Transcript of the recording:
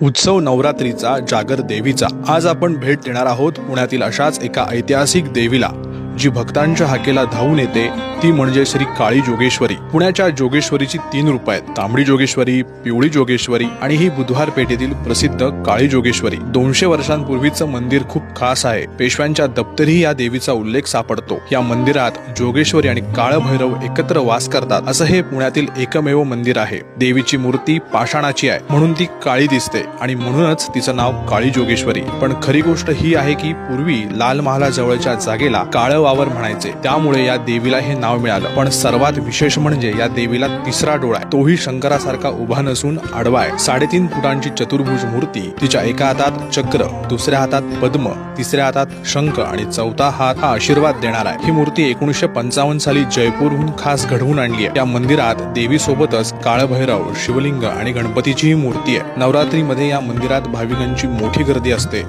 उत्सव नवरात्रीचा, जागर देवीचा. आज आपण भेट देणार आहोत पुण्यातील अशाच एका ऐतिहासिक देवीला, जी भक्तांच्या हाकेला धावून येते. ती म्हणजे श्री काळी जोगेश्वरी. पुण्याच्या जोगेश्वरीची 3 रूप आहेत: तांबडी जोगेश्वरी, पिवळी जोगेश्वरी आणि ही बुधवार पेठेतील प्रसिद्ध काळी जोगेश्वरी. 200 वर्षांपूर्वीचं मंदिर खूप खास आहे. पेशव्यांच्या दप्तरी या देवीचा उल्लेख सापडतो. या मंदिरात जोगेश्वरी आणि काळ भैरव एकत्र वास करतात. असं हे पुण्यातील एकमेव मंदिर आहे. देवीची मूर्ती पाषाणाची आहे, म्हणून ती काळी दिसते आणि म्हणूनच तिचं नाव काळी जोगेश्वरी. पण खरी गोष्ट ही आहे की पूर्वी लाल महालाजवळच्या जागेला काळ वावर म्हणायचे, त्यामुळे या देवीला हे नाव मिळालं. पण सर्वात विशेष म्हणजे या देवीला तिसरा डोळा आहे. तोही शंकरासारखा उभा नसून आडवा आहे. 3.5 फुटांची चतुर्भुज मूर्ती. तिच्या एका हातात चक्र, दुसऱ्या हातात पद्म, तिसऱ्या हातात शंख आणि चौथा हात हा आशीर्वाद देणार आहे. ही मूर्ती 1955 साली जयपूरहून खास घडवून आणली आहे. या मंदिरात देवी सोबतच काळभैरव, शिवलिंग आणि गणपतीचीही मूर्ती आहे. नवरात्रीमध्ये या मंदिरात भाविकांची मोठी गर्दी असते.